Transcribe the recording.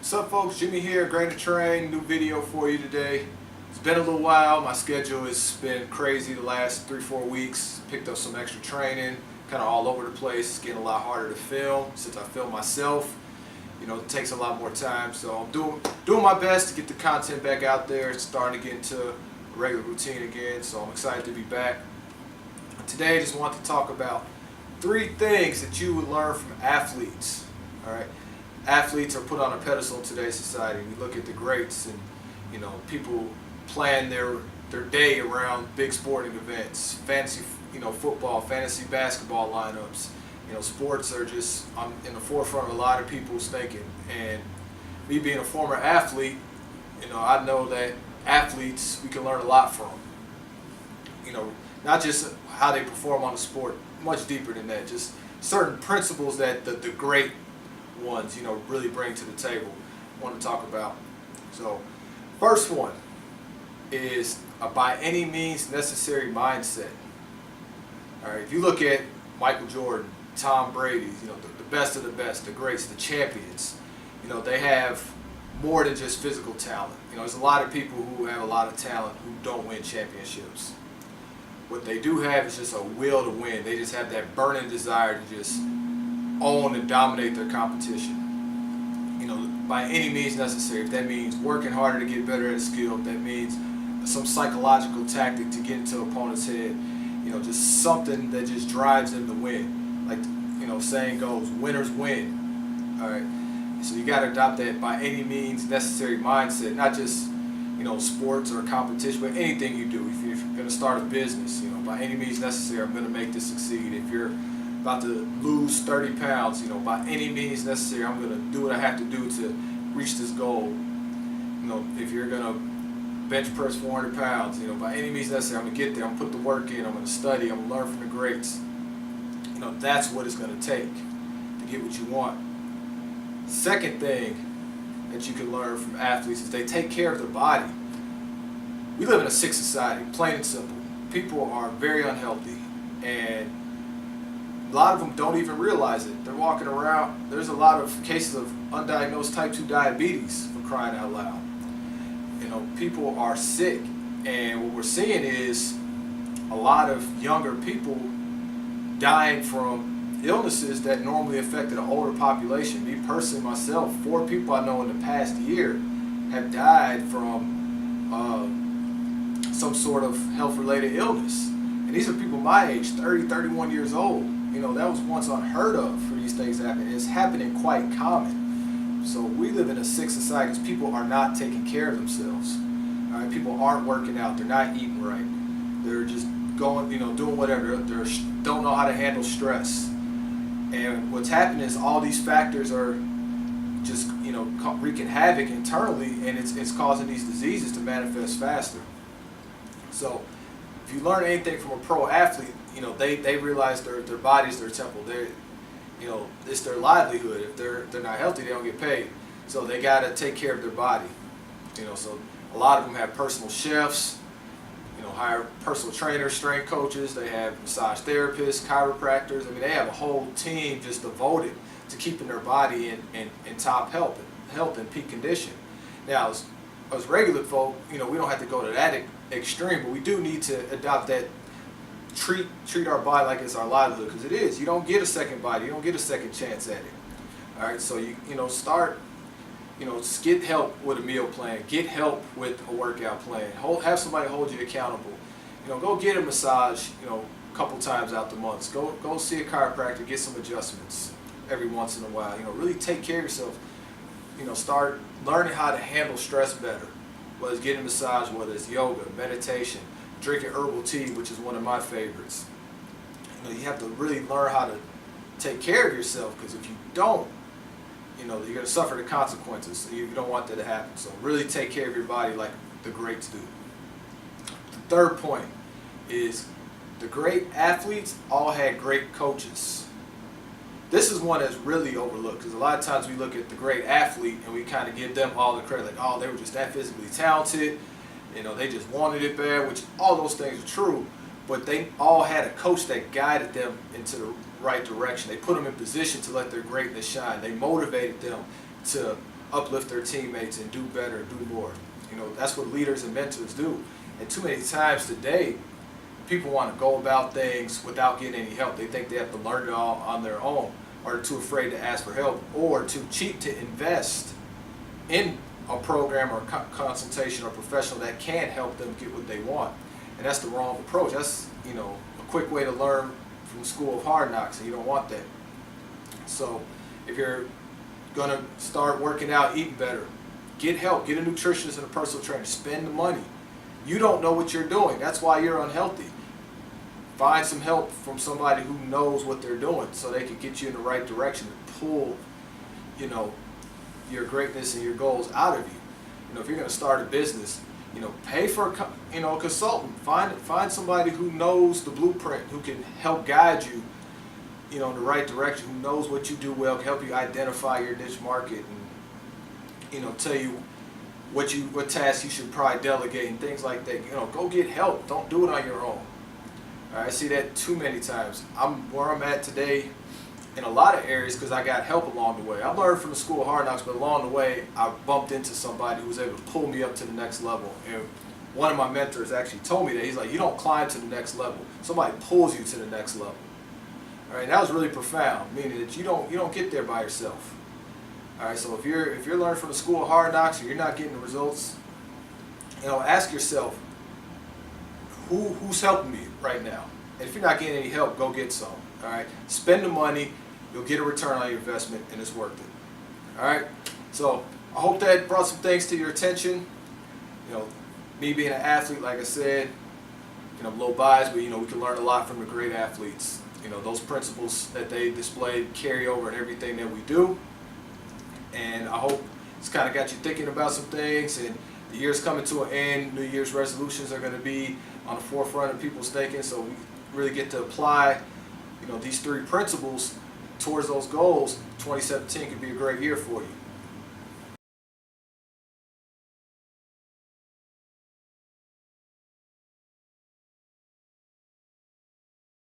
What's up, folks? Jimmy here, Grain to Train. New video for you today. It's been a little while. My schedule has been crazy the last 3-4 weeks. Picked up some extra training, kind of all over the place. It's getting a lot harder to film since I film myself. You know, it takes a lot more time. So I'm doing my best to get the content back out there. It's starting to get into a regular routine again. So I'm excited to be back. Today, I just want to talk about 3 things that you would learn from athletes. All right. Athletes are put on a pedestal in today's society. We look at the greats, and you know, people plan their day around big sporting events, fantasy, football, fantasy basketball lineups. You know, sports are just in the forefront of a lot of people's thinking. And me being a former athlete, you know, I know that athletes we can learn a lot from. You know, not just how they perform on the sport, much deeper than that. Just certain principles that the great ones, you know, really bring to the table. I want to talk about. So, first one is a by any means necessary mindset. All right, if you look at Michael Jordan, Tom Brady, you know, the best of the best, the greats, the champions, you know, they have more than just physical talent. You know, there's a lot of people who have a lot of talent who don't win championships. What they do have is just a will to win. They just have that burning desire to just own and dominate their competition. You know, by any means necessary. If that means working harder to get better at a skill, if that means some psychological tactic to get into an opponent's head, you know, just something that just drives them to win. Like, you know, saying goes, winners win. All right. So you got to adopt that by any means necessary mindset, not just, you know, sports or competition, but anything you do. If you're going to start a business, you know, by any means necessary, I'm going to make this succeed. If you're about to lose 30 pounds, you know, by any means necessary, I'm going to do what I have to do to reach this goal. You know, if you're going to bench press 400 pounds, you know, by any means necessary, I'm going to get there. I'm going to put the work in. I'm going to study. I'm going to learn from the greats. You know, that's what it's going to take to get what you want. Second thing that you can learn from athletes is they take care of their body. We live in a sick society, plain and simple. People are very unhealthy, and a lot of them don't even realize it. They're walking around. There's a lot of cases of undiagnosed type 2 diabetes, for crying out loud. You know, people are sick, and what we're seeing is a lot of younger people dying from illnesses that normally affected an older population. Me personally, myself, 4 people I know in the past year have died from some sort of health-related illness. And these are people my age, 30, 31 years old. You know, that was once unheard of for these things to happen. It's happening quite common. So we live in a sick society because people are not taking care of themselves. All right, people aren't working out. They're not eating right. They're just going, you know, doing whatever. They don't know how to handle stress. And what's happening is all these factors are just, you know, wreaking havoc internally, and it's causing these diseases to manifest faster. So if you learn anything from a pro athlete, you know, they realize their body's their temple. You know, it's their livelihood. If they're not healthy, they don't get paid. So they got to take care of their body. You know, so a lot of them have personal chefs, you know, hire personal trainers, strength coaches. They have massage therapists, chiropractors. I mean, they have a whole team just devoted to keeping their body in top health and peak condition. Now, as regular folk, you know, we don't have to go to that extreme, but we do need to adopt that. Treat our body like it's our livelihood, because it is. You don't get a second body. You don't get a second chance at it. All right, so you know, start, you know, get help with a meal plan. Get help with a workout plan. Have somebody hold you accountable. You know, go get a massage, you know, a couple times out the month. Go see a chiropractor. Get some adjustments every once in a while. You know, really take care of yourself. You know, start learning how to handle stress better. Whether it's getting a massage, whether it's yoga, meditation, drinking herbal tea, which is one of my favorites. You know, you have to really learn how to take care of yourself, because if you don't, you know, you're going to suffer the consequences. So you don't want that to happen. So really take care of your body like the greats do. The third point is the great athletes all had great coaches. This is one that's really overlooked, because a lot of times we look at the great athlete and we kind of give them all the credit, like, oh, they were just that physically talented. You know, they just wanted it bad, which all those things are true, but they all had a coach that guided them into the right direction. They put them in position to let their greatness shine. They motivated them to uplift their teammates and do better, do more. You know, that's what leaders and mentors do. And too many times today, people want to go about things without getting any help. They think they have to learn it all on their own, or they're too afraid to ask for help, or too cheap to invest in a program or consultation or professional that can help them get what they want. And that's the wrong approach. That's, you know, a quick way to learn from the school of hard knocks, and you don't want that. So if you're going to start working out, eating better, get help, get a nutritionist and a personal trainer, spend the money. You don't know what you're doing. That's why you're unhealthy. Find some help from somebody who knows what they're doing so they can get you in the right direction and pull, you know, your greatness and your goals out of you. You know, if you're going to start a business, you know, pay for a consultant. Find somebody who knows the blueprint, who can help guide you, you know, in the right direction, who knows what you do well, can help you identify your niche market, and, you know, tell you what tasks you should probably delegate and things like that. You know, go get help. Don't do it on your own. All right, I see that too many times. I'm where I'm at today in a lot of areas because I got help along the way. I learned from the school of hard knocks, but along the way, I bumped into somebody who was able to pull me up to the next level. And one of my mentors actually told me that. He's like, you don't climb to the next level. Somebody pulls you to the next level. All right, and that was really profound, meaning that you don't get there by yourself. All right, so if you're learning from the school of hard knocks and you're not getting the results, you know, ask yourself, who's helping me right now? And if you're not getting any help, go get some. All right, spend the money, you'll get a return on your investment, and it's worth it. All right, so I hope that brought some things to your attention. You know, me being an athlete, like I said, you know, I'm a little biased, but you know, we can learn a lot from the great athletes. You know, those principles that they displayed carry over in everything that we do. And I hope it's kind of got you thinking about some things. And the year's coming to an end. New Year's resolutions are going to be on the forefront of people's thinking. So we really get to apply, you know, these 3 principles towards those goals. 2017 could be a great year for you.